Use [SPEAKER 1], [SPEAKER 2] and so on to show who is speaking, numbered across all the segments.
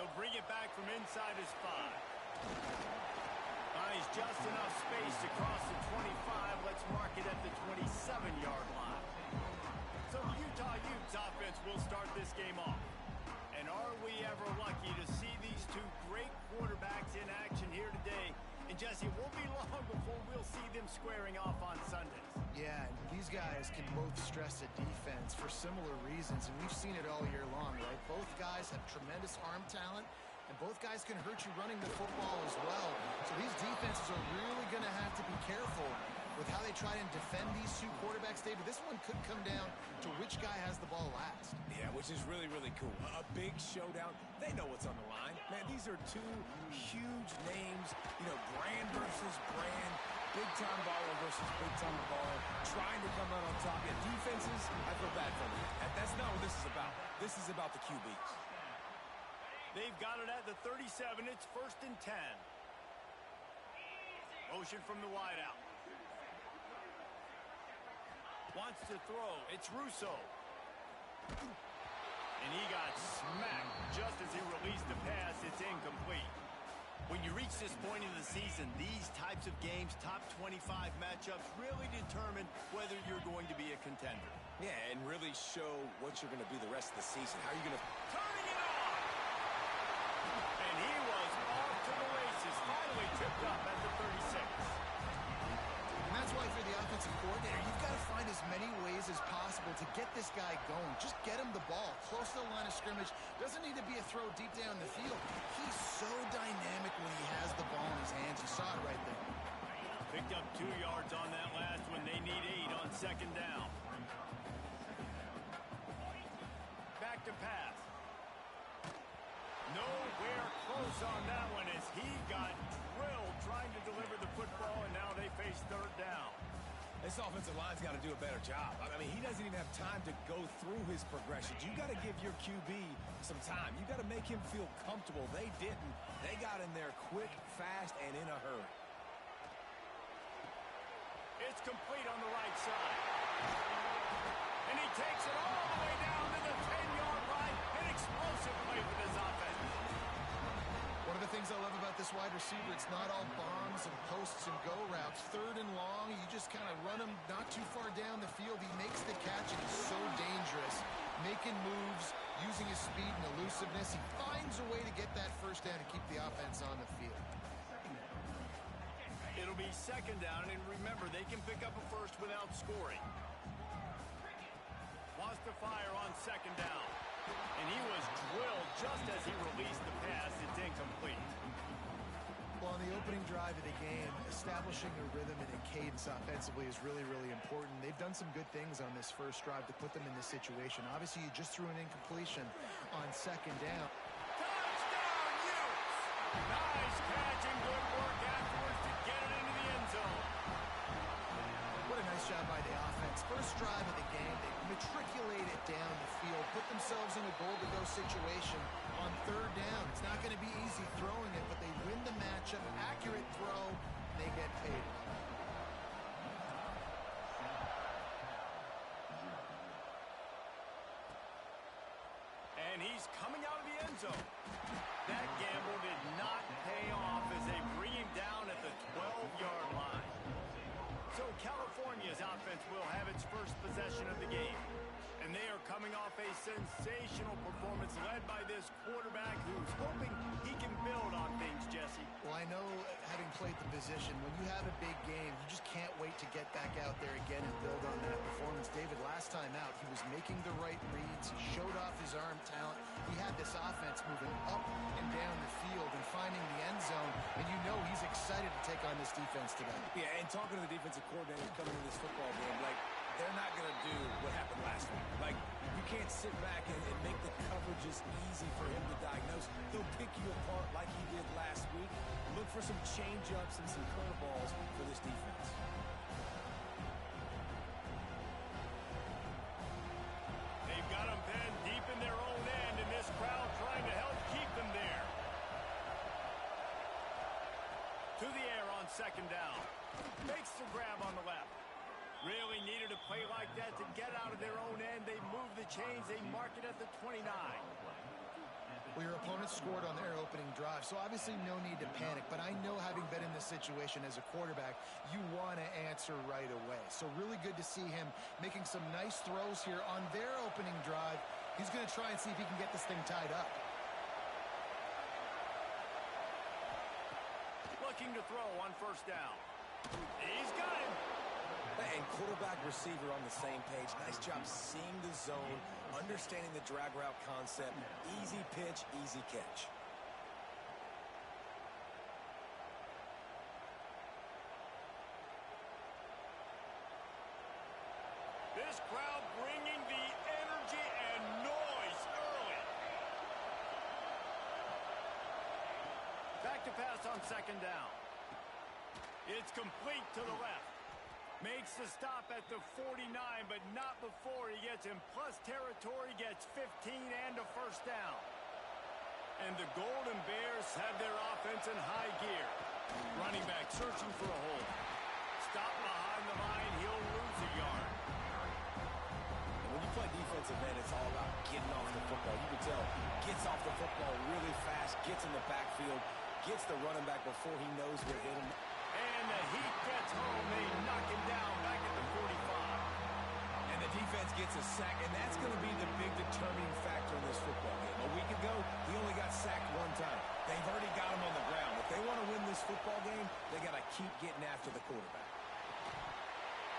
[SPEAKER 1] He'll bring it back from inside his 5. Finds just enough space to cross the 25. Let's mark it at the 27-yard line. So the Utah Utes offense will start this game off. And are we ever lucky to see these two great quarterbacks in action here today? And Jesse, it won't be long before we'll see them squaring off on Sundays.
[SPEAKER 2] Yeah, and these guys can both stress a defense for similar reasons, and we've seen it all year long, right? Both guys have tremendous arm talent, and both guys can hurt you running the football as well. So these defenses are really going to have to be careful with how they try and defend these two quarterbacks, David. This one could come down to which guy has the ball last.
[SPEAKER 3] Yeah, which is really, really cool. A big showdown. They know what's on the line. Man, these are two huge names, you know, brand versus brand, big-time baller versus big-time baller, trying to come out on top. Yeah, defenses, I feel bad for them. That's not what this is about. This is about the QBs.
[SPEAKER 1] They've got it at the 37. It's 1st and 10. Motion from the wideout. Wants to throw. It's Russo. And he got smacked just as he released the pass. It's incomplete. When you reach this point in the season, these types of games, top 25 matchups, really determine whether you're going to be a contender.
[SPEAKER 3] Yeah, and really show what you're going to be the rest of the season. How are you going to...
[SPEAKER 1] Turning it on! And he was off to the races. Finally tipped up at the 36.
[SPEAKER 2] And that's why for the offensive coordinator, you've got to find as many ways as possible to get this guy going. Just get him the ball close to the line of scrimmage. Doesn't need to be a throw deep down the field. He's so dynamic when he has the ball in his hands. You saw it right there.
[SPEAKER 1] Picked up 2 yards on that last one. They need 8 on 2nd down. Back to pass. Nowhere close on that one as he got drilled trying to deliver the football, and now they face 3rd down.
[SPEAKER 3] This offensive line's got to do a better job. I mean, he doesn't even have time to go through his progressions. You got to give your QB some time. You got to make him feel comfortable. They didn't. They got in there quick, fast, and in a hurry.
[SPEAKER 1] It's complete on the right side. And he takes it all the way down to the 10-yard line. An explosive play for this offense.
[SPEAKER 2] One of the things I love about this wide receiver, it's not all bombs and posts and go routes. 3rd and long, you just kind of run him not too far down the field. He makes the catch, and he's so dangerous. Making moves, using his speed and elusiveness. He finds a way to get that 1st down and keep the offense on the field.
[SPEAKER 1] It'll be 2nd down, and remember, they can pick up a 1st without scoring. Wants to fire on 2nd down. And he was drilled just as he released the pass. It's incomplete.
[SPEAKER 2] Well, on the opening drive of the game, establishing a rhythm and a cadence offensively is really, really important. They've done some good things on this first drive to put them in this situation. Obviously, you just threw an incompletion on 2nd down.
[SPEAKER 1] Touchdown, Utes! Nice catch and good work afterwards to get it into the end zone.
[SPEAKER 2] What a nice job by the offense. First drive of the game, they matriculated down the field, put themselves in a goal-to-go situation on 3rd down. It's not going to be easy throwing it, but they win the matchup. Accurate throw, they get paid.
[SPEAKER 1] And he's coming out of the end zone. That gamble did not pay off as they bring him down at the 12-yard line. So California's offense will have its first possession of the game. And they are coming off a sensational performance led by this quarterback who's hoping he can build on things, Jesse.
[SPEAKER 2] Well, I know, having played the position, when you have a big game, you just can't wait to get back out there again and build on that performance. David, last time out, he was making the right reads. He showed off his arm talent. He had this offense moving up and down the field and finding the end zone. And you know he's excited to take on this defense today.
[SPEAKER 3] Yeah, and talking to the defensive coordinator coming into this football game, like, they're not going to do what happened last week. Like, you can't sit back and make the coverages easy for him to diagnose. He'll pick you apart like he did last week. Look for some change-ups and some curveballs for this defense.
[SPEAKER 1] They've got them pinned deep in their own end, and this crowd trying to help keep them there. To the air on 2nd down. Makes the grab on the left. Really needed a play like that to get out of their own end. They move the chains. They mark it at the 29.
[SPEAKER 2] Well, your opponent scored on their opening drive, so obviously no need to panic. But I know, having been in this situation as a quarterback, you want to answer right away. So really good to see him making some nice throws here on their opening drive. He's going to try and see if he can get this thing tied up.
[SPEAKER 1] Looking to throw on first down. He's got him.
[SPEAKER 3] And quarterback receiver on the same page. Nice job seeing the zone, understanding the drag route concept. Easy pitch, easy catch.
[SPEAKER 1] This crowd bringing the energy and noise early. Back to pass on second down. It's complete to the left. Makes the stop at the 49, but not before he gets in plus territory, gets 15 and a first down. And the Golden Bears have their offense in high gear. Running back searching for a hole. Stop behind the line, he'll lose a yard.
[SPEAKER 3] And when you play defensive end, it's all about getting off the football. You can tell, gets off the football really fast, gets in the backfield, gets the running back before he knows where to hit him.
[SPEAKER 1] And the Heat gets home. They knock him down back at the 45.
[SPEAKER 3] And the defense gets a sack, and that's going to be the big determining factor in this football game. A week ago, he only got sacked one time. They've already got him on the ground. If they want to win this football game, they got to keep getting after the quarterback.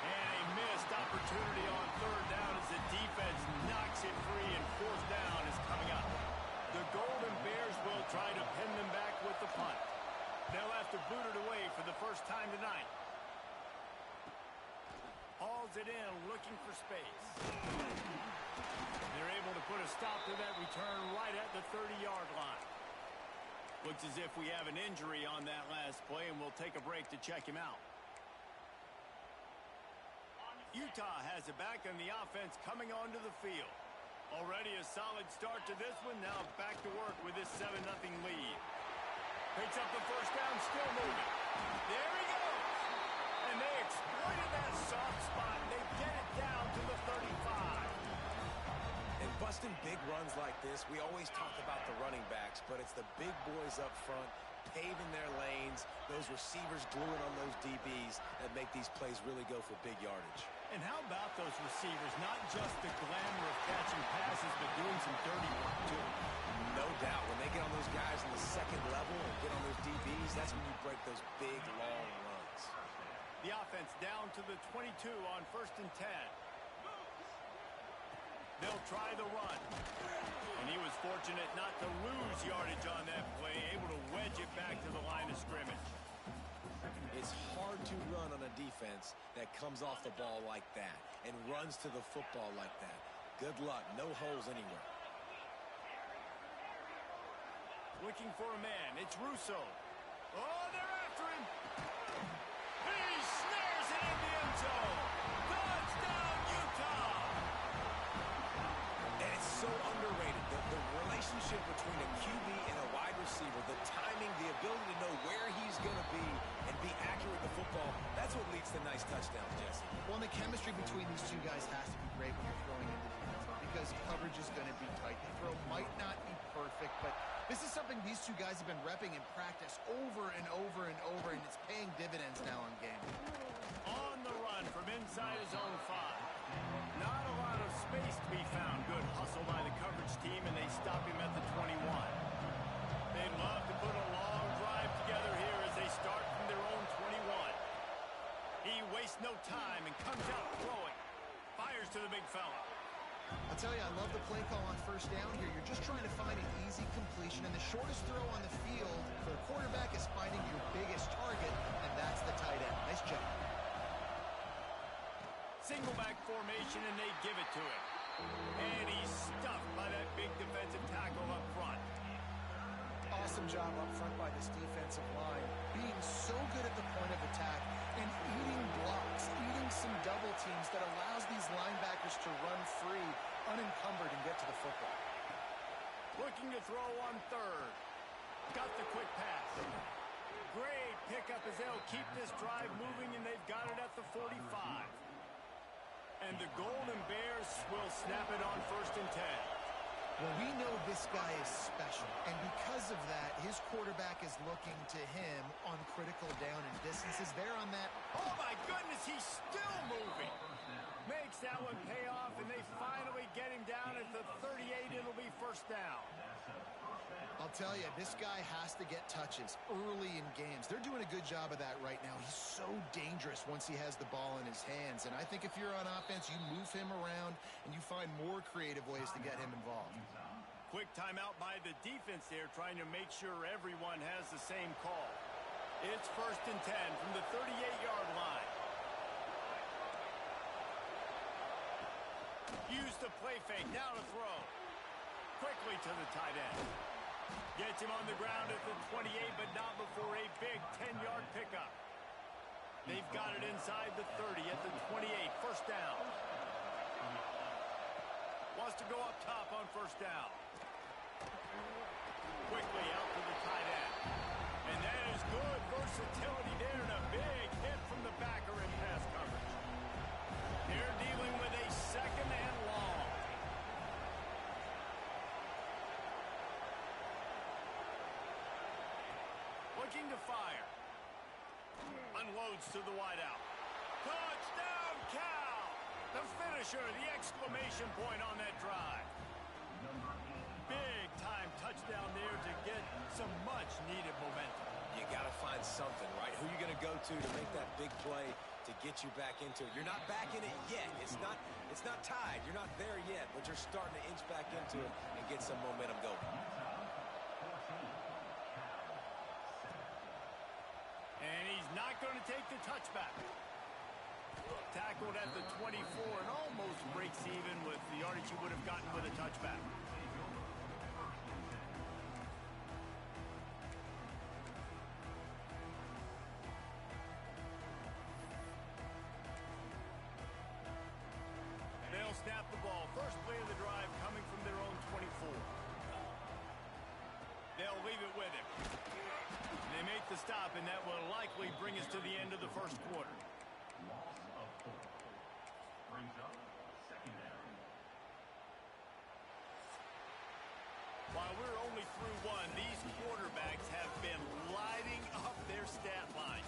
[SPEAKER 1] And a missed opportunity on third down as the defense knocks it free, and fourth down is coming up. The Golden Bears will try to pin them back with the punt. They'll have to boot it away for the first time tonight. Hauls it in, looking for space. They're able to put a stop to that return right at the 30-yard line. Looks as if we have an injury on that last play, and we'll take a break to check him out. Utah has it back, and the offense coming onto the field. Already a solid start to this one. Now back to work with this 7-0 lead. Picks up the first down, still moving. There he goes. And they exploited that soft spot. They get it down to the 35.
[SPEAKER 3] And busting big runs like this, we always talk about the running backs, but it's the big boys up front, paving their lanes, those receivers gluing on those DBs that make these plays really go for big yardage.
[SPEAKER 1] And how about those receivers? Not just the glamour of catching passes, but doing some dirty work, too.
[SPEAKER 3] No doubt. When they get on those guys in the second level and get on those DBs, that's when you break those big, long runs.
[SPEAKER 1] The offense down to the 22 on 1st and 10. They'll try the run. And he was fortunate not to lose yardage on that play, able to wedge it back to the line of scrimmage.
[SPEAKER 3] It's hard to run on a defense that comes off the ball like that and runs to the football like that. Good luck. No holes anywhere.
[SPEAKER 1] Looking for a man. It's Russo. Oh, they're after him. He snares it in the end zone. Touchdown, Utah.
[SPEAKER 3] And it's so underrated. The relationship between a QB and a wide receiver, the timing, the ability to know where he's going to be and be accurate with the football, that's what leads to nice touchdowns, Jesse.
[SPEAKER 2] Well, and the chemistry between these two guys has to be great when you're throwing into the end zone because coverage is going to be tight. The throw might not be perfect, but this is something these two guys have been repping in practice over and over and over, and it's paying dividends now in game.
[SPEAKER 1] On the run from inside his own 5. Not a lot of space to be found. Good hustle by the coverage team, and they stop him at the 21. They'd love to put a long drive together here as they start from their own 21. He wastes no time and comes out throwing. Fires to the big fella.
[SPEAKER 2] I'll tell you, I love the play call on first down here. You're just trying to find an easy completion, and the shortest throw on the field for the quarterback is finding your biggest target, and that's the tight end. Nice job.
[SPEAKER 1] Single back formation, and they give it to him. And he's stuffed by that big defensive tackle up front.
[SPEAKER 2] Awesome job up front by this defensive line, being so good at the point of attack and eating blocks, eating some double teams that allows these linebackers to run free, unencumbered, and get to the football.
[SPEAKER 1] Looking to throw on third. Got the quick pass. Great pickup as they'll keep this drive moving, and they've got it at the 45. And the Golden Bears will snap it on 1st and 10.
[SPEAKER 2] Well, we know this guy is special, and because of that, his quarterback is looking to him on critical down and distances. They're on that.
[SPEAKER 1] Oh, my goodness, he's still moving. Makes that one pay off, and they finally get him down at the 38. It'll be first down.
[SPEAKER 2] I'll tell you, this guy has to get touches early in games. They're doing a good job of that right now. He's so dangerous once he has the ball in his hands. And I think if you're on offense, you move him around and you find more creative ways to get him involved.
[SPEAKER 1] Quick timeout by the defense there, trying to make sure everyone has the same call. It's 1st and 10 from the 38-yard line. Use the play fake, now to throw. Quickly to the tight end. Gets him on the ground at the 28, but not before a big 10-yard pickup. They've got it inside the 30 at the 28, first down. Wants to go up top on first down. Quickly out to the tight end. And that is good versatility there, and a big hit from the backer in pass coverage. They're dealing with a 2nd and long. Looking to fire. Unloads to the wideout. Touchdown, Cal! The finisher, the exclamation point on that drive. Big-time touchdown there to get some much-needed momentum.
[SPEAKER 3] You got to find something, right? Who are you going to go to make that big play to get you back into it? You're not back in it yet. It's not tied. You're not there yet, but you're starting to inch back into it and get some momentum going.
[SPEAKER 1] And he's not going to take the touchback. Tackled at the 24 and almost breaks even with the yardage he would have gotten with a touchback. They'll snap the ball. First play of the drive coming from their own 24. They'll leave it with him. They make the stop, and that will likely bring us to the end of the first quarter. While we're only through one, these quarterbacks have been lighting up their stat line.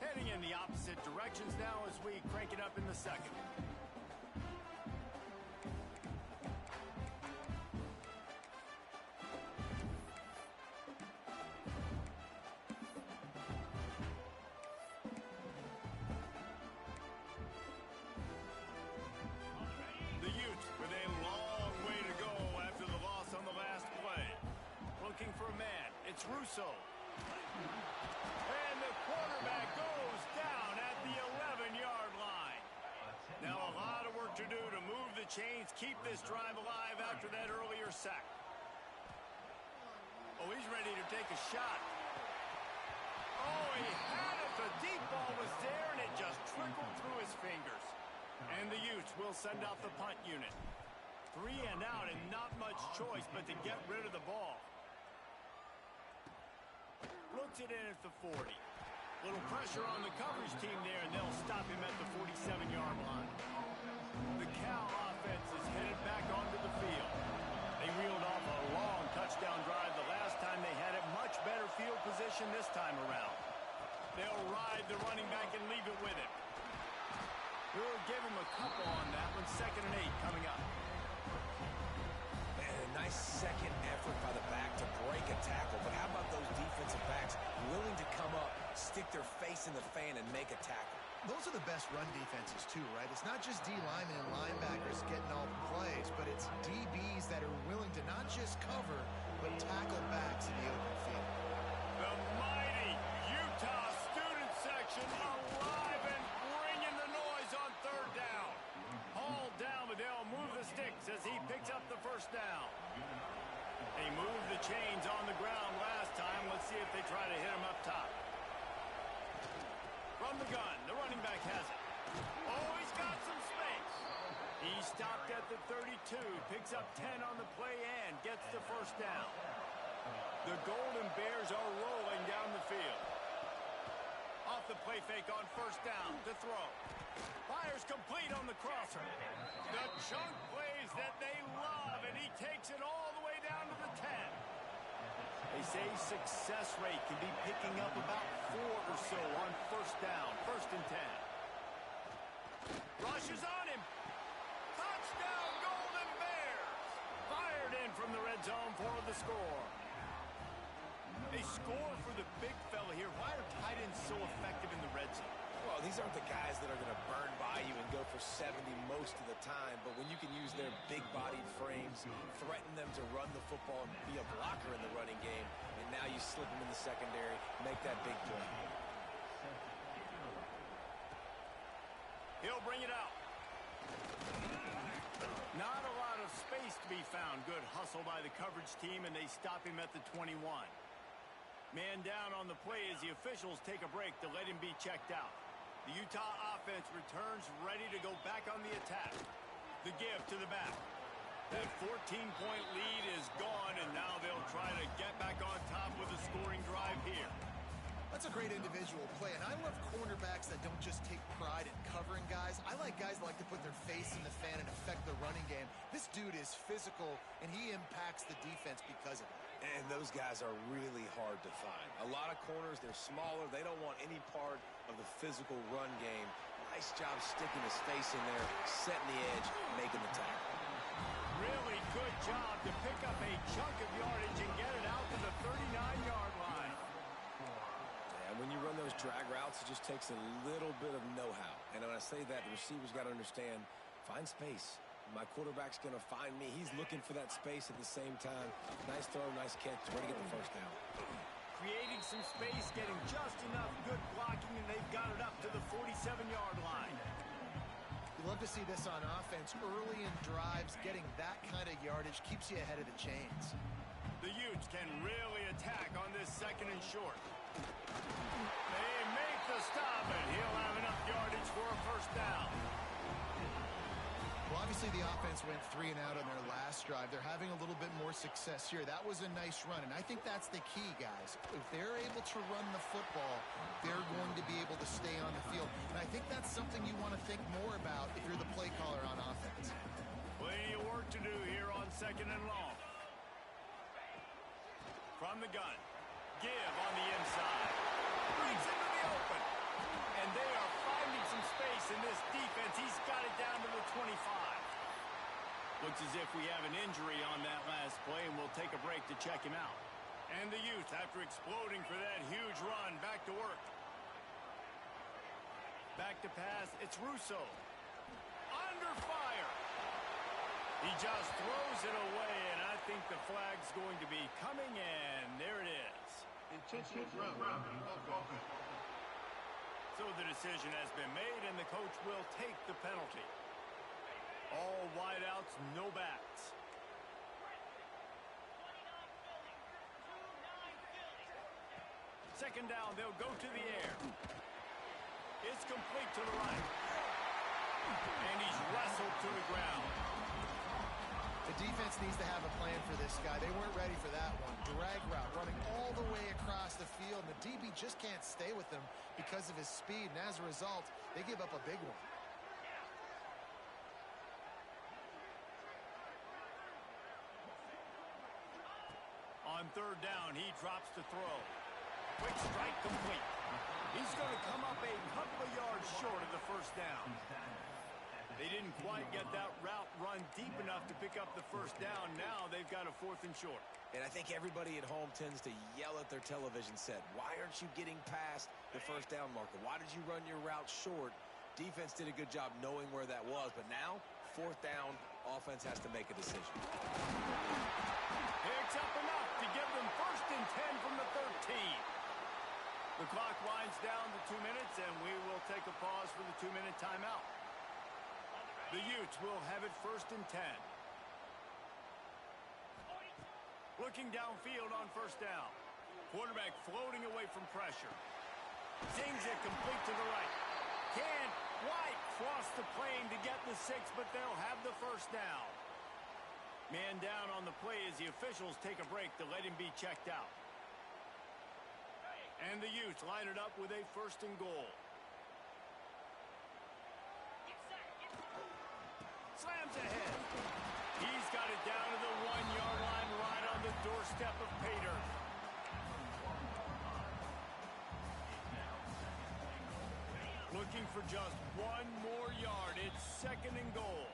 [SPEAKER 1] Heading in the opposite directions now as we crank it up in the second. The Utes with a long way to go after the loss on the last play. Looking for a man. It's Russo. And the quarterback goes down at the 11-yard line. Now a lot of work to do to move the chains, keep this drive alive after that earlier sack. Oh, he's ready to take a shot. Oh, he had it. The deep ball was there, and it just trickled through his fingers. And the Utes will send out the punt unit. 3 and out, and not much choice but to get rid of the ball. Looks it in at the 40. Little pressure on the coverage team there, and they'll stop him at the 47-yard line. The Cal offense is headed back onto the field. They reeled off a long touchdown drive the last time they had it. Much better field position this time around. They'll ride the running back and leave it with him. We'll give him a couple on that one. 2nd and 8 coming up.
[SPEAKER 3] And a nice second effort by the back to break a tackle. But how about those defensive backs willing to come up, stick their face in the fan, and make a tackle?
[SPEAKER 2] Those are the best run defenses, too, right? It's not just D linemen and linebackers getting all the plays, but it's DBs that are willing to not just cover, but tackle backs in the open field.
[SPEAKER 1] The mighty Utah student section alive and bringing the noise on 3rd down. Hauled down, but they'll move the sticks as he picks up the first down. They moved the chains on the ground last time. Let's see if they try to hit him up top. From the gun, the running back has it. Oh, he's got some space. He stopped at the 32, picks up 10 on the play and gets the first down. The Golden Bears are rolling down the field. Off the play fake on first down to throw. Fires complete on the crosser. The chunk plays that they love, and he takes it all the way down to the 10. They say success rate can be picking up about 4 or so on first down, 1st and 10. Rushes on him. Touchdown, Golden Bears! Fired in from the red zone for the score. They score for the big fella here. Why are tight ends so effective in the red zone?
[SPEAKER 3] Well, these aren't the guys that are going to burn by you and go for 70 most of the time, but when you can use their big-bodied frames, threaten them to run the football and be a blocker in the running game, and now you slip them in the secondary, make that big play.
[SPEAKER 1] He'll bring it out. Not a lot of space to be found. Good hustle by the coverage team, and they stop him at the 21. Man down on the play as the officials take a break to let him be checked out. The Utah offense returns ready to go back on the attack. The give to the back. That 14-point lead is gone, and now they'll try to get back on top with a scoring drive here.
[SPEAKER 2] That's a great individual play, and I love cornerbacks that don't just take pride in covering guys. I like guys that like to put their face in the fan and affect the running game. This dude is physical, and he impacts the defense because of it.
[SPEAKER 3] And those guys are really hard to find. A lot of corners, they're smaller. They don't want any part of the physical run game. Nice job sticking his face in there, setting the edge, making the tackle.
[SPEAKER 1] Really good job to pick up a chunk of yardage and get it out to the 39-yard line.
[SPEAKER 3] And when you run those drag routes, it just takes a little bit of know-how. And when I say that, the receivers got to understand, find space. My quarterback's going to find me. He's looking for that space at the same time. Nice throw, nice catch. Way to get the first down.
[SPEAKER 1] Creating some space, getting just enough good blocking, and they've got it up to the 47-yard line.
[SPEAKER 2] You love to see this on offense. Early in drives, getting that kind of yardage keeps you ahead of the chains.
[SPEAKER 1] The Utes can really attack on this 2nd and short. They make the stop, and he'll have enough yardage for a first down.
[SPEAKER 2] Well, obviously the offense went 3 and out on their last drive. They're having a little bit more success here. That was a nice run, and I think that's the key, guys. If they're able to run the football, they're going to be able to stay on the field. And I think that's something you want to think more about if you're the play caller on offense.
[SPEAKER 1] Plenty of work to do here on 2nd and long. From the gun. Give on the inside. Breaks into the open. And they are finding some space in this defense. He's got it down to the 25. Looks as if we have an injury on that last play, and we'll take a break to check him out. And the Utes, after exploding for that huge run, back to work. Back to pass. It's Russo. Under fire. He just throws it away, and I think the flag's going to be coming, and there it is.
[SPEAKER 4] Intentional ground.
[SPEAKER 1] So the decision has been made, and the coach will take the penalty. All wideouts, no backs. Second down, they'll go to the air. It's complete to the right. And he's wrestled to the ground.
[SPEAKER 2] The defense needs to have a plan for this guy. They weren't ready for that one. Drag route, running all the way across the field. And the DB just can't stay with them because of his speed. And as a result, they give up a big one.
[SPEAKER 1] On 3rd down, he drops to throw. Quick strike complete. He's going to come up a couple of yards short of the first down. They didn't quite get that route run deep enough to pick up the first down. Now they've got a 4th and short.
[SPEAKER 3] And I think everybody at home tends to yell at their television set. Why aren't you getting past the first down marker? Why did you run your route short? Defense did a good job knowing where that was. But now, 4th down, offense has to make a decision.
[SPEAKER 1] Picks up enough to give them 1st and 10 from the 13. The clock winds down to 2 minutes, and we will take a pause for the 2-minute timeout. The Utes will have it 1st and 10. Looking downfield on 1st down. Quarterback floating away from pressure. Zings it complete to the right. Can't White crossed the plane to get the 6, but they'll have the first down. Man down on the play as the officials take a break to let him be checked out. And the Utes line it up with a 1st and goal. Slams ahead. He's got it down to the 1-yard line right on the doorstep of Pater. Looking for just 1 more yard. It's 2nd and goal.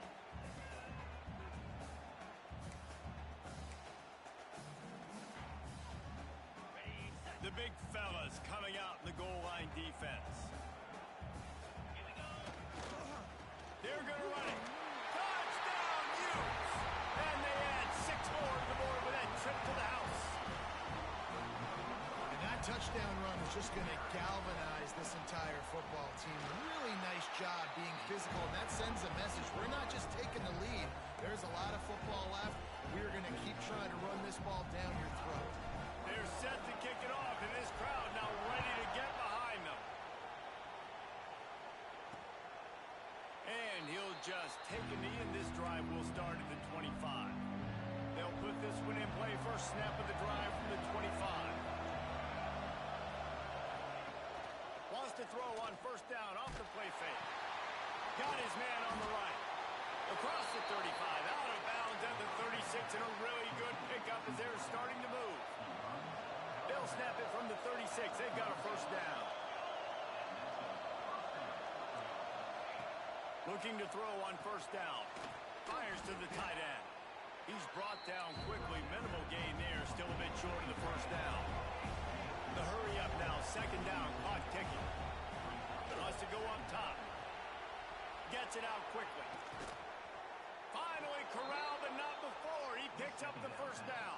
[SPEAKER 1] The big fellas coming out in the goal line defense. They're going to run it. Touchdown, Utes! And they add 6 more to the board with that trip to the house.
[SPEAKER 2] And that touchdown run is just going to galvanize this entire football team. Really nice job being physical, and that sends a message. We're not just taking the lead. There's a lot of football left. We're going to keep trying to run this ball down your throat.
[SPEAKER 1] They're set to kick it off, and this crowd now ready to get behind them. And he'll just take a knee, and this drive will start at the 25. They'll put this one in play. First snap of the drive from the 25. Wants to throw on 1st down off the play fake. Got his man on the right. Across the 35, out of bounds at the 36, and a really good pickup as they're starting to move. They'll snap it from the 36. They've got a 1st down. Looking to throw on 1st down. Fires to the tight end. He's brought down quickly. Minimal gain there. Still a bit short of the 1st down. The hurry up now. 2nd down. Clock ticking. Wants to go up top. Gets it out quickly. Finally corralled, but not before. He picks up the 1st down.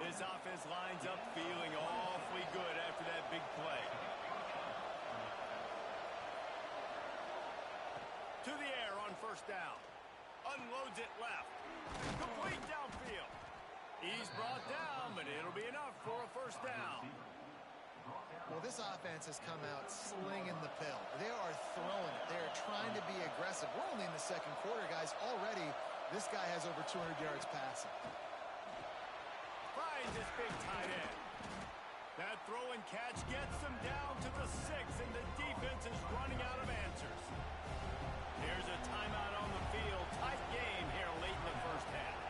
[SPEAKER 1] This offense lines up feeling awfully good after that big play. To the air on 1st down. Unloads it left. Complete downfield. He's brought down, but it'll be enough for a 1st down.
[SPEAKER 2] Well, this offense has come out slinging the pill. They are throwing it. They are trying to be aggressive. We're only in the 2nd quarter, guys. Already, this guy has over 200 yards passing.
[SPEAKER 1] Finds this big tight end. That throw and catch gets them down to the 6, and the defense is running out of answers. Here's a timeout on the field. Tight game here late in the 1st half.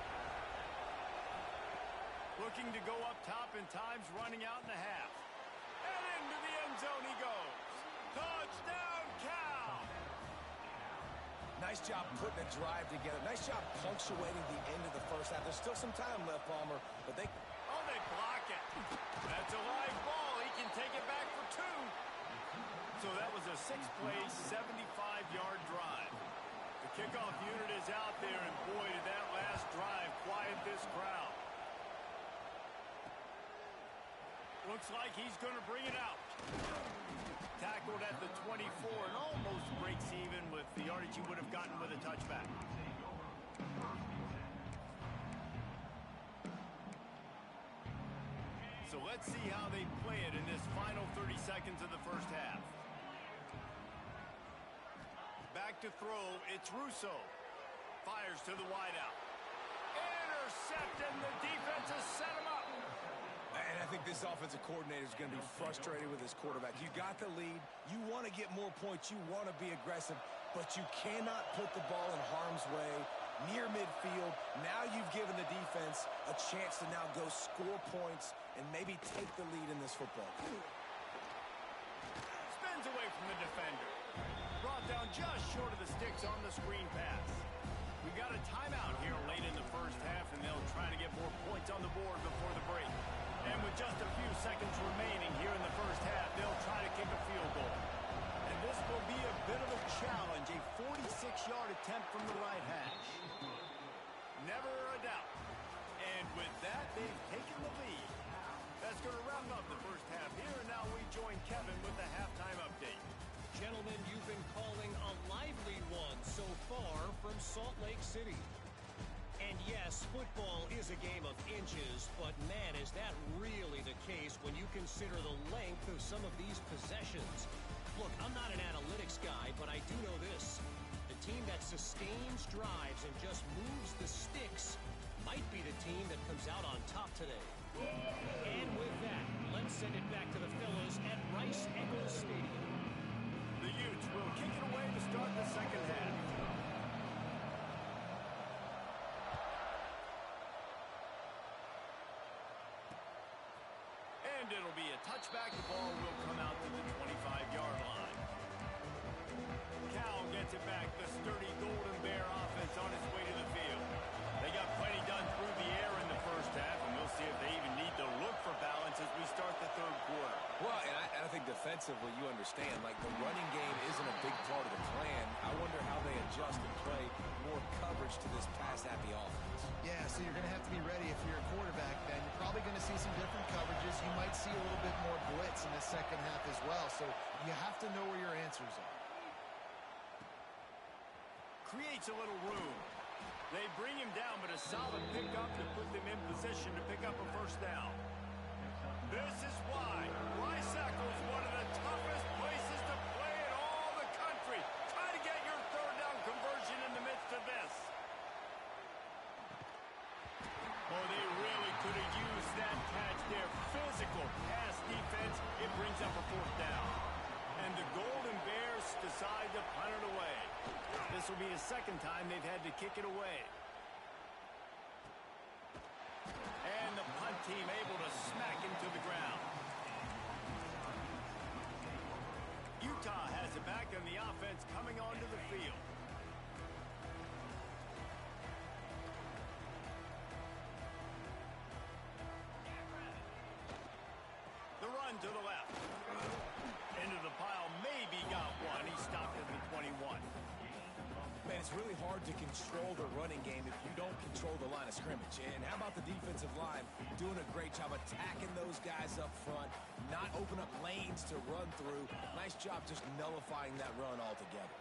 [SPEAKER 1] Looking to go up top, and time's running out in the half. And into the end zone he goes. Touchdown, Cal!
[SPEAKER 3] Nice job putting a drive together. Nice job punctuating the end of the 1st half. There's still some time left, Palmer, but they...
[SPEAKER 1] Oh, they block it. That's a live ball. He can take it back for 2. So that was a 6-play, 75-yard drive. The kickoff unit is out there, and boy, did that last drive quiet this crowd. Looks like he's going to bring it out. Tackled at the 24 and almost breaks even with the yardage he would have gotten with a touchback. So let's see how they play it in this final 30 seconds of the 1st half. Back to throw, it's Russo. Fires to the wideout. Intercept, and the defense has set him up.
[SPEAKER 3] And I think this offensive coordinator is going to be frustrated with his quarterback. You got the lead. You want to get more points. You want to be aggressive, but you cannot put the ball in harm's way near midfield. Now you've given the defense a chance to now go score points and maybe take the lead in this football.
[SPEAKER 1] Spins away from the defender. Brought down just short of the sticks on the screen pass. We've got a timeout here late in the 1st half, and they'll try to get more points on the board before the break. And with just a few seconds remaining here in the 1st half, they'll try to kick a field goal. And this will be a bit of a challenge, a 46-yard attempt from the right hash. Never a doubt. And with that, they've taken the lead. That's going to wrap up the 1st half here, and now we join Kevin with the halftime update.
[SPEAKER 5] Gentlemen, you've been calling a lively one so far from Salt Lake City. And yes, football is a game of inches, but man, is that really the case when you consider the length of some of these possessions. Look, I'm not an analytics guy, but I do know this. The team that sustains drives and just moves the sticks might be the team that comes out on top today. And with that, let's send it back to the fellows at Rice-Eccles Stadium.
[SPEAKER 1] The Utes will kick it away to start the second half. And it'll be a touchback. The ball will come out to the 25-yard line. Cal gets it back. The sturdy Golden Bear offense on its way to the field. They got plenty done through the air in the first half, and we'll see if they even need to look for balance as we start the third quarter.
[SPEAKER 3] Well, and I think defensively, you understand, like the running game isn't a big part of the plan. I wonder how they adjust and play more coverage to this pass-happy offense.
[SPEAKER 2] Yeah, so you're going to have to be ready if you're a quarterback, Ben. You're probably going to see some different coverages. You might see a little bit more blitz in the second half as well, so you have to know where your answers are.
[SPEAKER 1] Creates a little room. They bring him down, but a solid pickup to put them in position to pick up a first down. This is why Rice-Eccles, one of the toughest places to play in all the country. Try to get your third down conversion in the midst of this. Oh, they really could have used that catch there. Physical pass defense. It brings up a fourth down. And the Golden Bears decide to punt it away. This will be the second time they've had to kick it away. And the punt team able to smack him to the ground. Utah has it back, and the offense coming onto the field. The run to the left. Into the pile, maybe got one. He stopped at the 21.
[SPEAKER 3] Man, it's really hard to control the running game if you don't control the line of scrimmage. And how about the defensive line doing a great job attacking those guys up front, not open up lanes to run through. Nice job just nullifying that run altogether.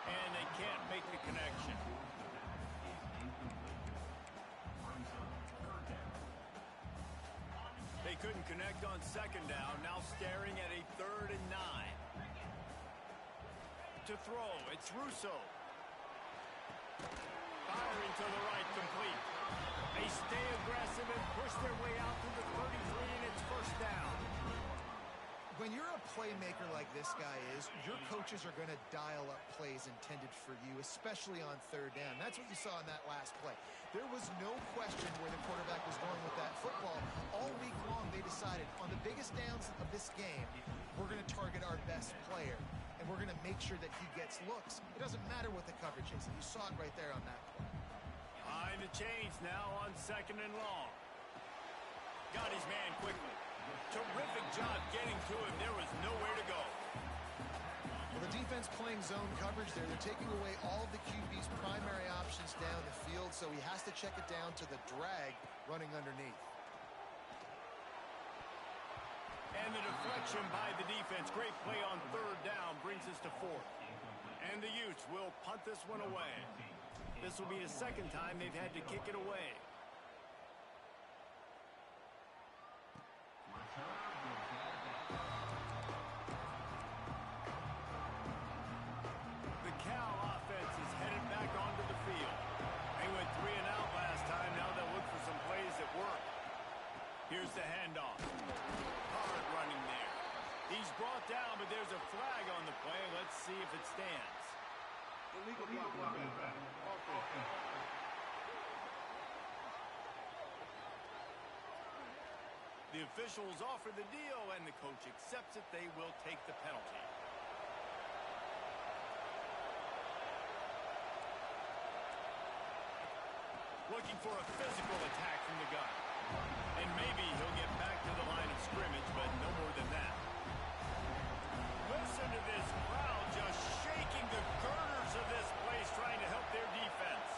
[SPEAKER 1] And they can't make the connection. They couldn't connect on second down. Now staring at a 3rd and 9. To throw, it's Russo. Firing to the right, complete. They stay aggressive and push their way out to the 33, and it's first down.
[SPEAKER 2] When you're a playmaker like this guy is, your coaches are going to dial up plays intended for you, especially on 3rd down. That's what you saw in that last play. There was no question where the quarterback was going with that football. All week long, they decided on the biggest downs of this game, we're going to target our best player. And we're going to make sure that he gets looks. It doesn't matter what the coverage is. You saw it right there on that play.
[SPEAKER 1] Behind the chains now on 2nd and long. Got his man quickly. Terrific job getting to him. There was nowhere to go.
[SPEAKER 2] Well, the defense playing zone coverage there. They're taking away all of the QB's primary options down the field, so he has to check it down to the drag running underneath.
[SPEAKER 1] And the deflection by the defense. Great play on 3rd down brings us to 4th. And the Utes will punt this one away. This will be the second time they've had to kick it away. The Cal offense is headed back onto the field. They went 3 and out last time. Now they'll look for some plays that work. Here's the handoff. Hard running there. He's brought down, but there's a flag on the play. Let's see if it stands.
[SPEAKER 4] Illegal block.
[SPEAKER 1] The officials offer the deal, and the coach accepts it. They will take the penalty. Looking for a physical attack from the gun. And maybe he'll get back to the line of scrimmage, but no more than that. Listen to this crowd just shaking the girders of this place, trying to help their defense.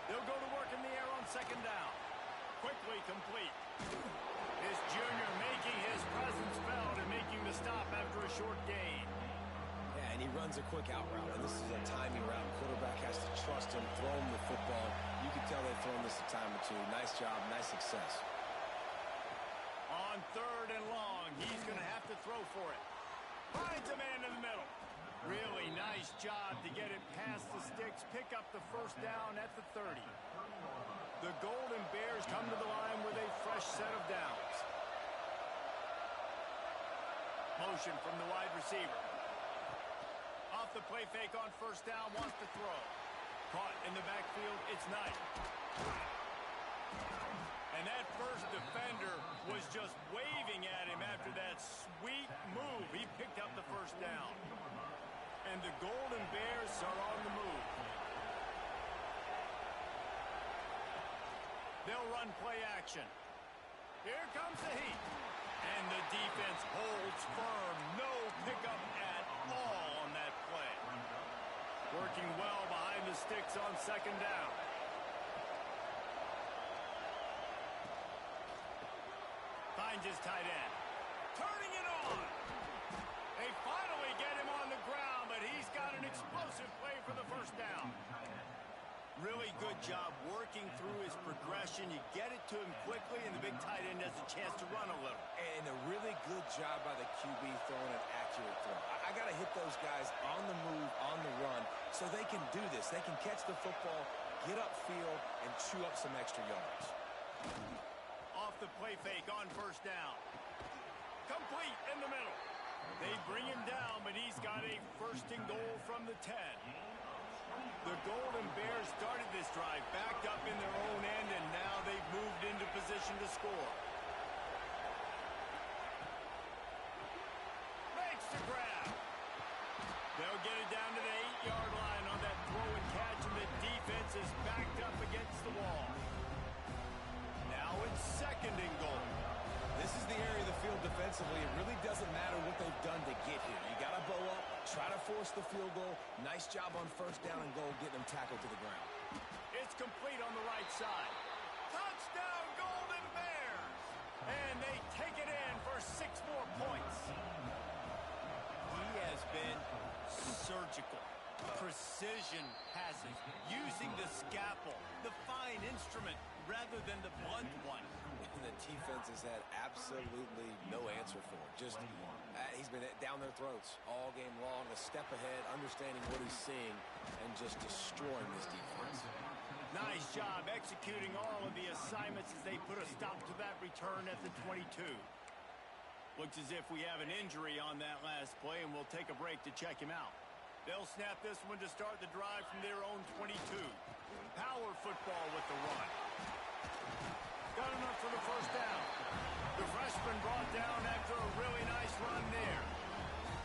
[SPEAKER 1] They'll go to work in the air on 2nd down. Quickly complete. This junior making his presence felt and making the stop after a short gain.
[SPEAKER 3] Yeah, and he runs a quick out route, and this is a timing route. Quarterback has to trust him, throw him the football. You can tell they've thrown this a time or two. Nice job, nice success.
[SPEAKER 1] On On 3rd and long, he's going to have to throw for it. Finds a man in the middle. Really nice job to get it past the sticks, pick up the first down at the 30. The Golden Bears come to the line with a fresh set of downs. Motion from the wide receiver. Off the play fake on first down, wants to throw. Caught in the backfield, it's Knight. And that first defender was just waving at him after that sweet move. He picked up the first down. And the Golden Bears are on the move. They'll run play action. Here comes the heat. And the defense holds firm. No pickup at all on that play. Working well behind the sticks on 2nd down. Finds his tight end. Turning it on. They finally get him on the ground, but he's got an explosive play for the first down. Really good job working through his progression. You get it to him quickly, and the big tight end has a chance to run a little.
[SPEAKER 3] And a really good job by the QB throwing an accurate throw. I got to hit those guys on the move, on the run, so they can do this. They can catch the football, get upfield, and chew up some extra yards.
[SPEAKER 1] Off the play fake on first down. Complete in the middle. They bring him down, but he's got a 1st and goal from the 10. The Golden Bears started this drive backed up in their own end, and now they've moved into position to score. Makes the grab. They'll get it down to the 8-yard line on that throw and catch, and the defense is backed up against the wall. Now it's 2nd and goal.
[SPEAKER 3] This is the area of the field defensively. It really doesn't matter what they've done to get here. You got to bow up, try to force the field goal. Nice job on 1st down and goal, getting them tackled to the ground.
[SPEAKER 1] It's complete on the right side. Touchdown, Golden Bears! And they take it in for 6 more points. He has been surgical. Precision passes, using the scalpel, the fine instrument, rather than the blunt one.
[SPEAKER 3] And the defense has had absolutely no answer for it. Just, he's been down their throats all game long, a step ahead, understanding what he's seeing, and just destroying this defense.
[SPEAKER 1] Nice job executing all of the assignments as they put a stop to that return at the 22. Looks as if we have an injury on that last play, and we'll take a break to check him out. They'll snap this one to start the drive from their own 22. Power football with the run. Got enough for the first down. The freshman brought down after a really nice run there.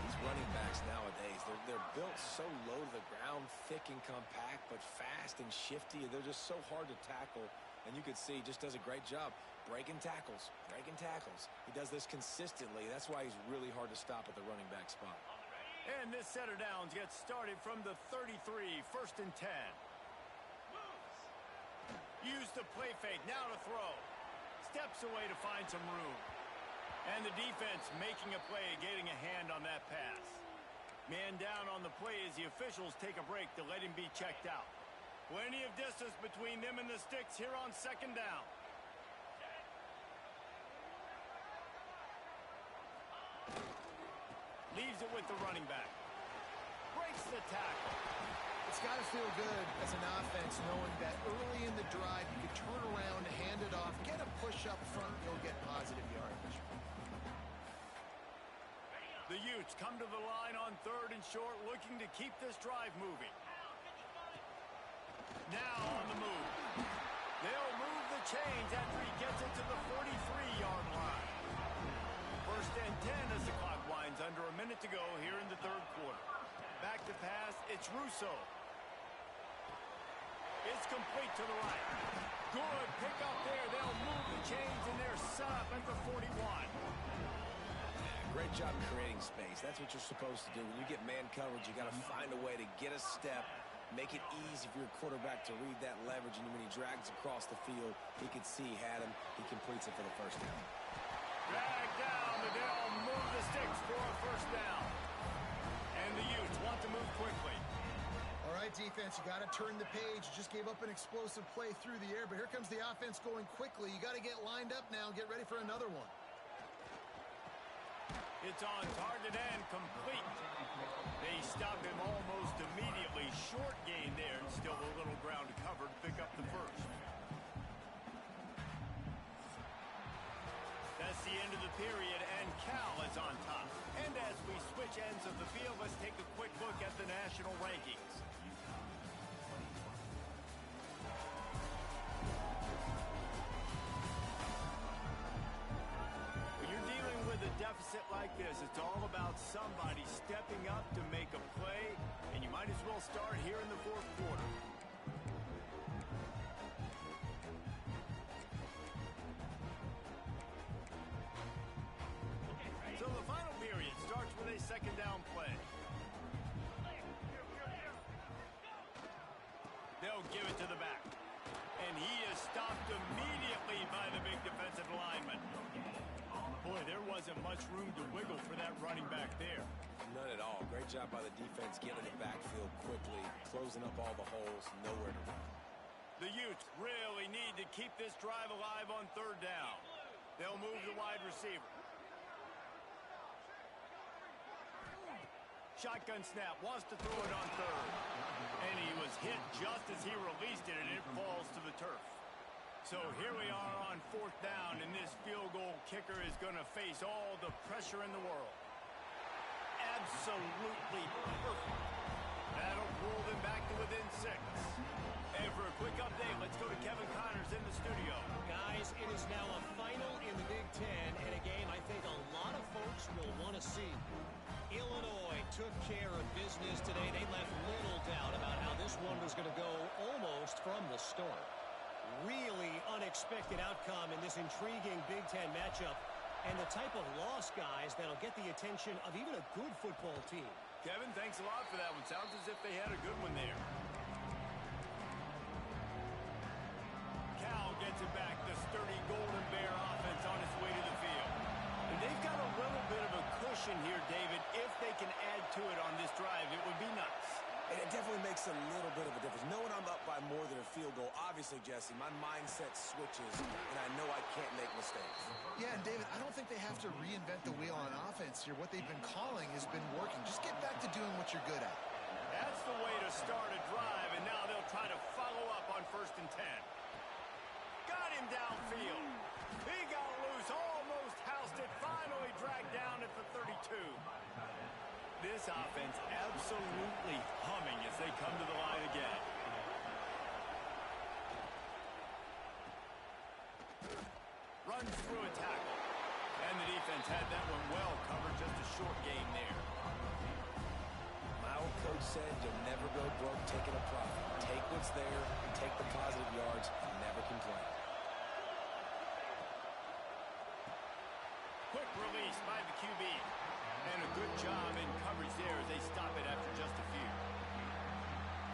[SPEAKER 3] These running backs nowadays, they're built so low to the ground, thick and compact, but fast and shifty. They're just so hard to tackle. And you can see he just does a great job breaking tackles, breaking tackles. He does this consistently. That's why he's really hard to stop at the running back spot.
[SPEAKER 1] And this set of downs gets started from the 33, 1st and 10. Use the play fake, now to throw. Steps away to find some room. And the defense making a play, getting a hand on that pass. Man down on the play as the officials take a break to let him be checked out. Plenty of distance between them and the sticks here on 2nd down. Leaves it with the running back. Breaks the tackle.
[SPEAKER 2] It's got to feel good as an offense knowing that early in the drive you can turn around, hand it off, get a push up front, you'll get positive yardage.
[SPEAKER 1] The Utes come to the line on 3rd and short, looking to keep this drive moving. Now on the move. They'll move the chains after he gets it to the 43-yard line. 1st and 10 as the clock winds, under a minute to go here in the 3rd quarter. Back to pass, it's Russo. It's complete to the right. Good pick up there. They'll move the chains, and they're set up at the 41.
[SPEAKER 3] Great job creating space. That's what you're supposed to do. When you get man coverage, you got to find a way to get a step, make it easy for your quarterback to read that leverage, and when he drags across the field, he can see he had him. He completes it for the 1st down.
[SPEAKER 1] Drag down, but they'll move the sticks for a 1st down. And the Utes want to move quickly.
[SPEAKER 2] All right, defense, you got to turn the page. You just gave up an explosive play through the air, but here comes the offense going quickly. You got to get lined up now and get ready for another one.
[SPEAKER 1] It's on target and complete. They stop him almost immediately. Short gain there. Still a little ground to cover to pick up the first. That's the end of the period, and Cal is on top. And as we switch ends of the field, let's take a quick look at the national rankings. When you're dealing with a deficit like this, it's all about somebody stepping up to make a play, and you might as well start here in the fourth quarter. So the final period starts with a second down play. They'll give it to the back. And he is stopped immediately by the big defensive lineman. Boy, there wasn't much room to wiggle for that running back there.
[SPEAKER 3] None at all. Great job by the defense getting the backfield quickly, closing up all the holes, nowhere to run.
[SPEAKER 1] The Utes really need to keep this drive alive on third down. They'll move the wide receiver. Shotgun snap, wants to throw it on third. And he was hit just as he released it, and it falls to the turf. So here we are on fourth down, and this field goal kicker is going to face all the pressure in the world. Absolutely perfect. That'll pull them back to within 6. And for a quick update, let's go to Kevin Connors in the studio.
[SPEAKER 5] Guys, it is now a final in the Big Ten, and a game I think a lot of folks will want to see. Illinois took care of business today. They left little doubt about how this one was going to go almost from the start. Really unexpected outcome in this intriguing Big Ten matchup, and the type of loss, guys, that'll get the attention of even a good football team.
[SPEAKER 1] Kevin, thanks a lot for that one. Sounds as if they had a good one there. Cal gets it back. The sturdy Golden Bear offense on its way to the field. And they've got a little bit of a cushion here, David. If they can add to it on this drive, it would be nuts.
[SPEAKER 3] It definitely makes a little bit of a difference. Knowing I'm up by more than a field goal, obviously, Jesse, my mindset switches, and I know I can't make mistakes.
[SPEAKER 2] Yeah, and David, I don't think they have to reinvent the wheel on offense here. What they've been calling has been working. Just get back to doing what you're good at.
[SPEAKER 1] That's the way to start a drive, and now they'll try to follow up on 1st and 10. Got him downfield. He got loose, almost housed it, finally dragged down at the 32. This offense absolutely humming as they come to the line again. Runs through a tackle. And the defense had that one well covered, just a short gain there.
[SPEAKER 3] My old coach said you'll never go broke taking a profit. Take what's there, take the positive yards, and never complain.
[SPEAKER 1] Quick release by the QB. And a good job in coverage there as they stop it after just a few.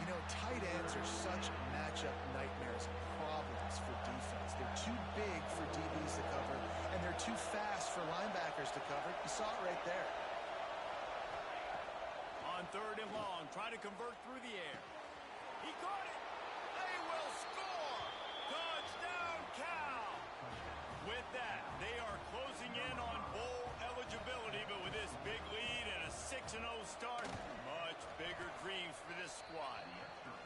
[SPEAKER 2] You know, tight ends are such matchup nightmares and problems for defense. They're too big for DBs to cover, and they're too fast for linebackers to cover. You saw it right there.
[SPEAKER 1] On 3rd and long, trying to convert through the air. He caught it. They will score. Touchdown, Cal. With that, they are closing in on bowl eligibility, but with this big lead and a 6-0 start, much bigger dreams for this squad.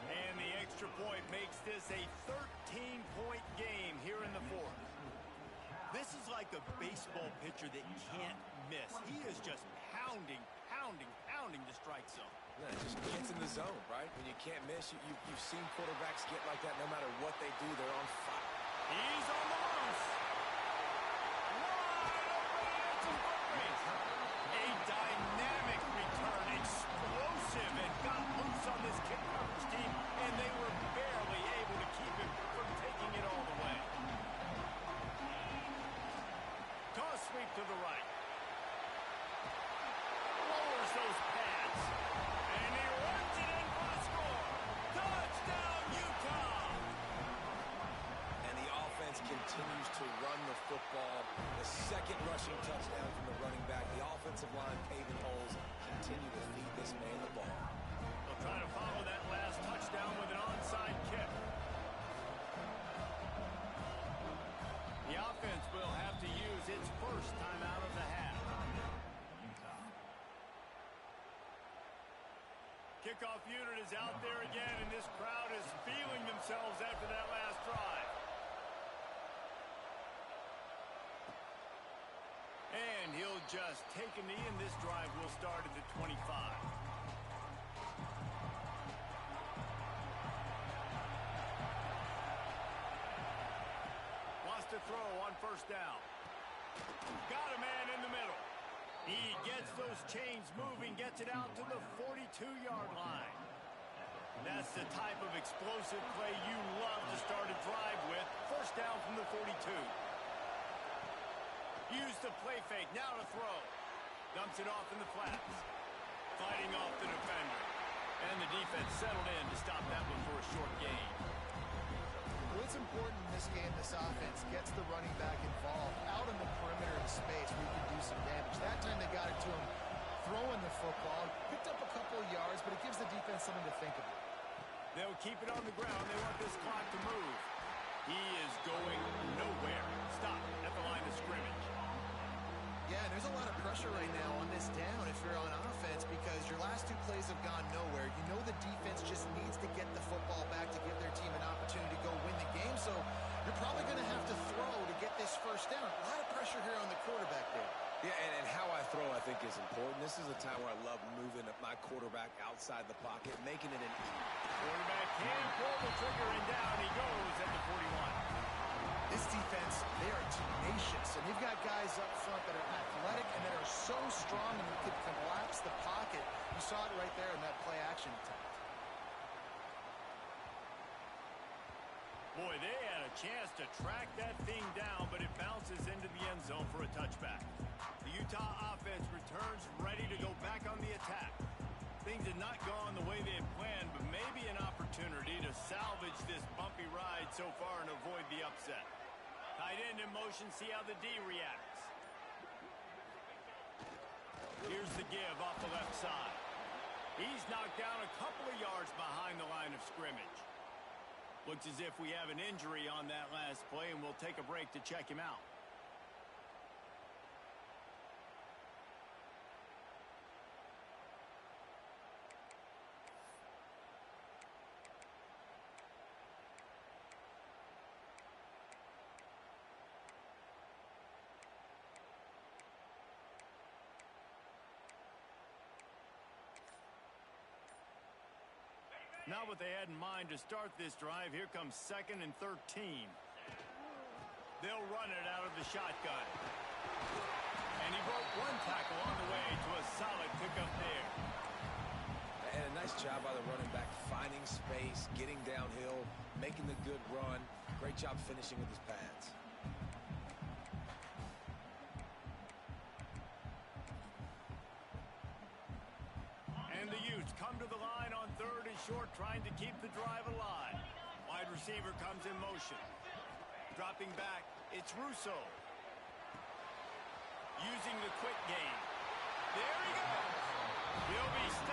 [SPEAKER 1] And the extra point makes this a 13-point game here in the 4th. This is like a baseball pitcher that can't miss. He is just pounding the strike zone.
[SPEAKER 3] Yeah, it just gets in the zone, right? When you can't miss, you've seen quarterbacks get like that no matter what they do. They're on fire.
[SPEAKER 1] He's on the loose. Wide open, a dynamic return, explosive, and got loose on this kick coverage team, and they were barely able to keep him from taking it all the way. Toss sweep to the right. Lowers those pads. And he runs it in for the score. Touchdown, Utah!
[SPEAKER 3] And the offense continues to run the football. The second rushing touchdown from the running back. The offensive line paving holes. Continue to feed this man the ball.
[SPEAKER 1] They'll try to follow that last touchdown with an onside kick. The offense will have to use its first timeout of the half. Kickoff unit is out there again, and this crowd is feeling themselves after that last drive. And he'll just take a knee, and this drive will start at the 25. Wants to throw on first down. Got a man in the middle. He gets those chains moving, gets it out to the 42-yard line. That's the type of explosive play you love to start a drive with. First down from the 42. Use the play fake, now to throw. Dumps it off in the flats. Fighting off the defender. And the defense settled in to stop that one for a short gain.
[SPEAKER 2] What's important in this game, this offense gets the running back involved out on the perimeter in space where he can do some damage. That time they got it to him throwing the football. Picked up a couple of yards, but it gives the defense something to think about.
[SPEAKER 1] They'll keep it on the ground. They want this clock to move. He is going nowhere. Stop at the line of scrimmage.
[SPEAKER 2] Yeah, and there's a lot of pressure right now on this down if you're on offense because your last two plays have gone nowhere. You know the defense just needs to get the football back to give their team an opportunity to go win the game, so you're probably going to have to throw to get this first down. A lot of pressure here on the quarterback there.
[SPEAKER 3] Yeah, and how I throw, I think, is important. This is a time where I love moving my quarterback outside the pocket, making it an easy.
[SPEAKER 1] Quarterback can pull the trigger, and down he goes at the 41.
[SPEAKER 2] This defense, they are tenacious, and you've got guys up front that are athletic and that are so strong and can collapse the pocket. You saw it right there in that play-action attempt.
[SPEAKER 1] Boy, they had a chance to track that thing down, but it bounces into the end zone for a touchback. The Utah offense returns ready to go back on the attack. Things had not gone the way they had planned, but maybe an opportunity to salvage this bumpy ride so far and avoid the upset. Tight end in motion, see how the D reacts. Here's the give off the left side. He's knocked down a couple of yards behind the line of scrimmage. Looks as if we have an injury on that last play, and we'll take a break to check him out. Not what they had in mind to start this drive. Here comes 2nd and 13. They'll run it out of the shotgun. And he broke one tackle on the way to a solid pickup there.
[SPEAKER 3] And a nice job by the running back, finding space, getting downhill, making the good run. Great job finishing with his pads.
[SPEAKER 1] And the Utes come to the line on 3rd and short, trying to keep the drive alive. Wide receiver comes in motion. Dropping back, it's Russo. Using the quick game. There he goes. He'll be stopped.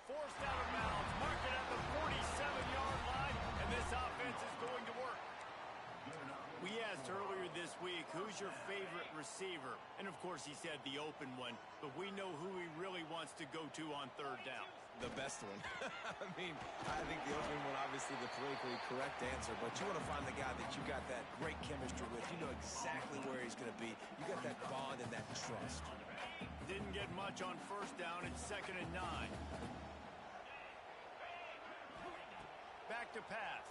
[SPEAKER 1] Forced out of bounds, mark it at the 47-yard line, and this offense is going to work. We asked earlier this week, who's your favorite receiver? And, of course, he said the open one, but we know who he really wants to go to on 3rd down.
[SPEAKER 3] The best one. I mean, I think the open one, obviously the politically correct answer, but you want to find the guy that you got that great chemistry with. You know exactly where he's going to be. You got that bond and that trust.
[SPEAKER 1] Didn't get much on 1st down. It's 2nd and 9. Back to pass.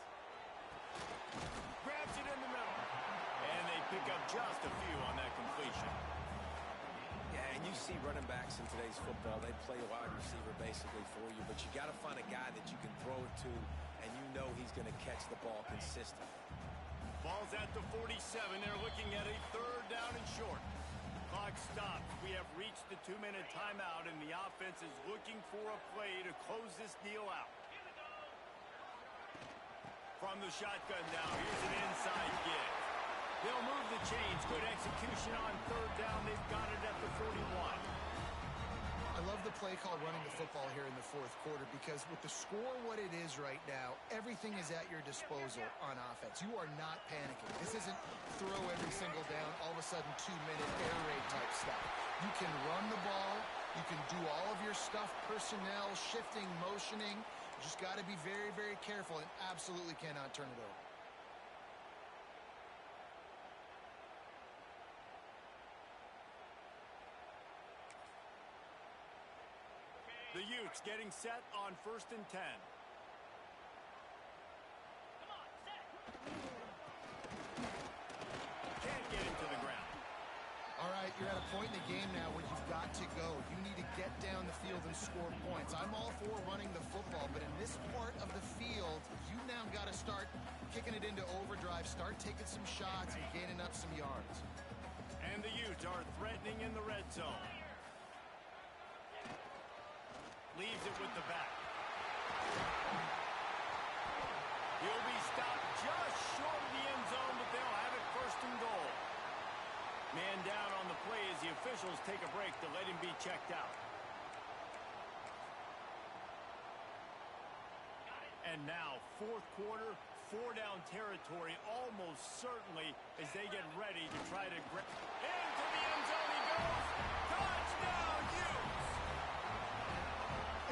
[SPEAKER 1] Grabs it in the middle. And they pick up just a few on that completion.
[SPEAKER 3] Yeah, And you see running backs in today's football, they play a wide receiver basically for you, but you got to find a guy that you can throw it to, and you know he's going to catch the ball consistently.
[SPEAKER 1] Ball's at the 47. They're looking at a third down and short. Clock stops. We have reached the 2-minute timeout, and the offense is looking for a play to close this deal out. From the shotgun now, here's an inside give. They'll move the chains. Good execution on third down. They've got it at the 41.
[SPEAKER 2] I love the play call running the football here in the fourth quarter because with the score what it is right now, everything is at your disposal on offense. You are not panicking. This isn't throw every single down, all of a sudden 2-minute air raid type stuff. You can run the ball. You can do all of your stuff, personnel, shifting, motioning. You just got to be very, very careful and absolutely cannot turn it over.
[SPEAKER 1] The Utes getting set on 1st and 10. Can't get him to the ground.
[SPEAKER 2] All right, you're at a point in the game now where you've got to go. You need to get down the field and score points. I'm all for running the football, but in this part of the field, you now got to start kicking it into overdrive, start taking some shots and gaining up some yards.
[SPEAKER 1] And the Utes are threatening in the red zone. Leaves it with the back. He'll be stopped just short of the end zone, but they'll have it 1st and goal. Man down on the play as the officials take a break to let him be checked out. And now, 4th quarter, 4-down territory almost certainly as they get ready to try to grab. Into the end zone he goes. Touchdown, Utes!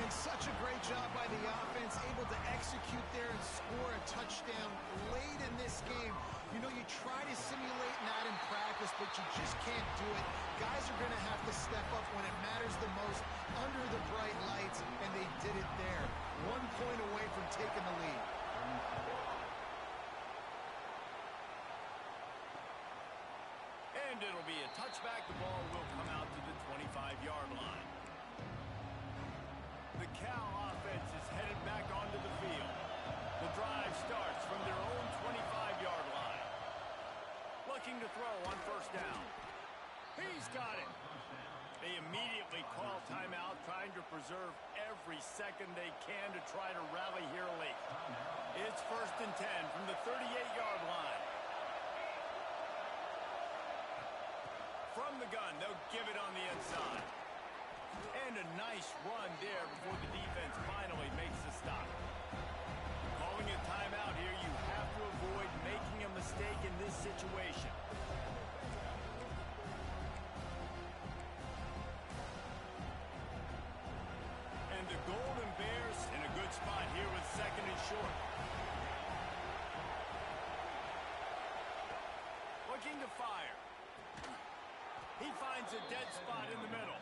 [SPEAKER 2] And such a great job by the offense, able to execute there and score a touchdown late in this game. You know, you try to simulate that in practice, but you just can't do it. Guys are going to have to step up when it matters the most under the bright lights, and they did it there. 1 point away from taking the lead.
[SPEAKER 1] And it'll be a touchback. The ball will come out to the 25-yard line. The Cal offense is headed back onto the field. The drive starts from their own 25-yard line. Looking to throw on 1st down. He's got it. They immediately call timeout, trying to preserve every second they can to try to rally here late. It's 1st and 10 from the 38-yard line. From the gun, they'll give it on the inside. And a nice run there before the defense finally makes the stop. Calling a timeout here, you have to avoid making a mistake in this situation. And the Golden Bears in a good spot here with 2nd and short. Looking to fire. He finds a dead spot in the middle.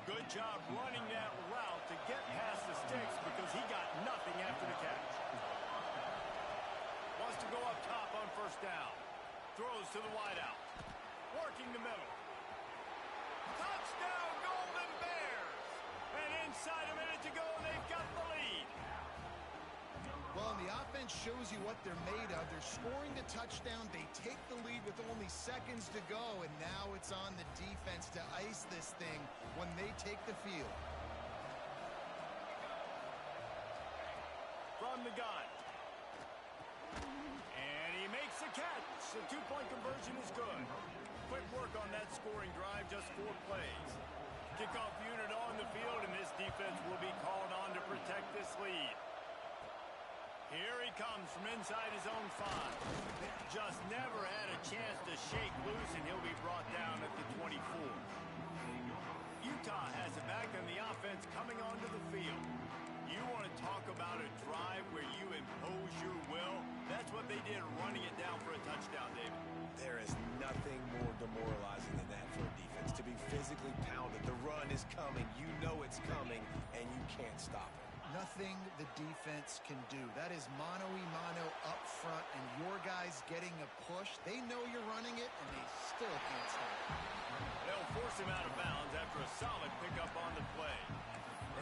[SPEAKER 1] Good job running that route to get past the sticks because he got nothing after the catch. Wants to go up top on 1st down. Throws to the wideout. Working the middle. Touchdown, Golden Bears! And inside a minute to go, and they've got the lead.
[SPEAKER 2] Well, and the offense shows you what they're made of. They're scoring the touchdown. They take the lead with only seconds to go, and now it's on the defense to ice this thing when they take the field.
[SPEAKER 1] From the gun. And he makes the catch. The 2-point conversion is good. Quick work on that scoring drive, just 4 plays. Kickoff unit on the field, and this defense will be called on to protect this lead. Here he comes from inside his own 5. Just never had a chance to shake loose, and he'll be brought down at the 24. Utah has it back on the offense coming onto the field. You want to talk about a drive where you impose your will? That's what they did, running it down for a touchdown, David.
[SPEAKER 3] There is nothing more demoralizing than that for a defense. To be physically pounded. The run is coming. You know it's coming, and you can't stop it.
[SPEAKER 2] Nothing the defense can do. That is mano-a-mano up front, and your guys getting a push. They know you're running it, and they still can't stop it.
[SPEAKER 1] They'll force him out of bounds after a solid pickup on the play.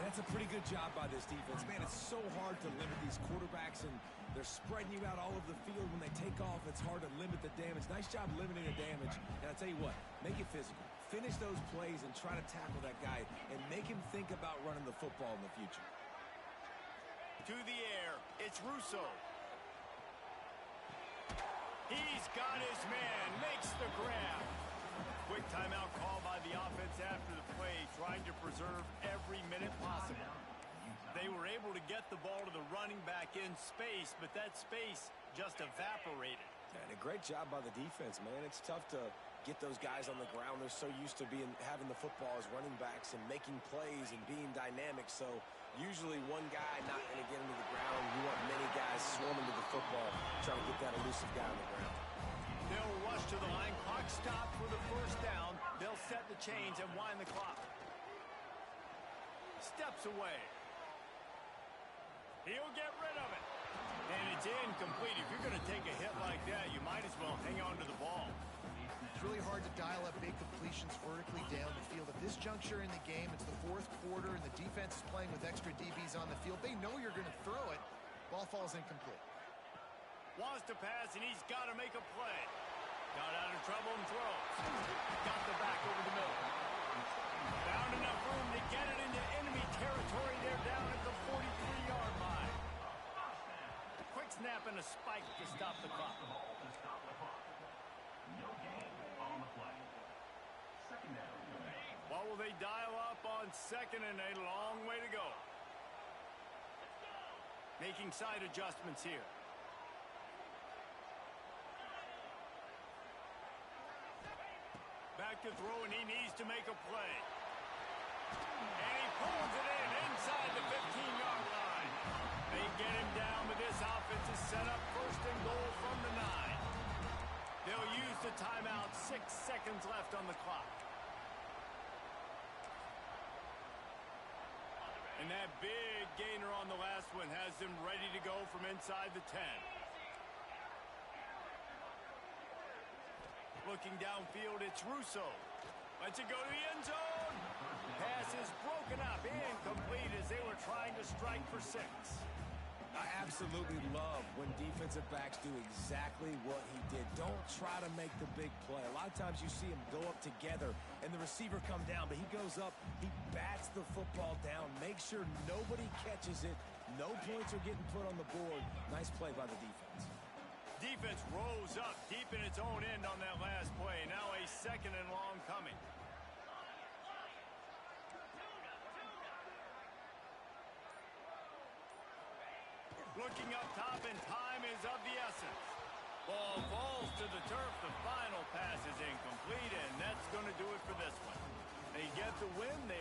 [SPEAKER 3] And that's a pretty good job by this defense. Man, it's so hard to limit these quarterbacks, and they're spreading you out all over the field. When they take off, it's hard to limit the damage. Nice job limiting the damage. And I'll tell you what, make it physical. Finish those plays and try to tackle that guy and make him think about running the football in the future.
[SPEAKER 1] To the air, it's Russo. He's got his man, makes the grab. Quick timeout call by the offense after the play, trying to preserve every minute possible. They were able to get the ball to the running back in space, but that space just evaporated.
[SPEAKER 3] And a great job by the defense, man. It's tough to get those guys on the ground. They're so used to having the football as running backs and making plays and being dynamic. So usually one guy not going to get into the ground. You want many guys swarming to the football, trying to get that elusive guy on the ground.
[SPEAKER 1] They'll rush to the line. Clock stop for the first down. They'll set the chains and wind the clock. Steps away. He'll get rid of it. And it's incomplete. If you're going to take a hit like that, you might as well hang on to the ball.
[SPEAKER 2] It's really hard to dial up big completions vertically down the field. At this juncture in the game, it's the fourth quarter, and the defense is playing with extra DBs on the field. They know you're going to throw it. Ball falls incomplete.
[SPEAKER 1] Wants to pass, and he's got to make a play. Got out of trouble and throws. Got the back over the middle. Found enough room to get it into enemy territory. They're down at the 43-yard line. Quick snap and a spike to stop the clock. What will they dial up on second and a long way to go? Making side adjustments here. Back to throw, and he needs to make a play. And he pulls it in inside the 15-yard line. They get him down, but this offense is set up first and goal from the 9. They'll use the timeout. 6 seconds left on the clock. And that big gainer on the last one has them ready to go from inside the 10. Looking downfield, it's Russo. Lets it go to the end zone. Pass is broken up, incomplete as they were trying to strike for 6.
[SPEAKER 3] I absolutely love when defensive backs do exactly what he did. Don't try to make the big play. A lot of times you see him go up together and the receiver come down, but he goes up, he bats the football down, makes sure nobody catches it, no points are getting put on the board. Nice play by the defense.
[SPEAKER 1] Defense rose up deep in its own end on that last play. Now a second and long coming. Looking up top, and time is of the essence. Ball falls to the turf. The final pass is incomplete, and that's going to do it for this one. They get the win there.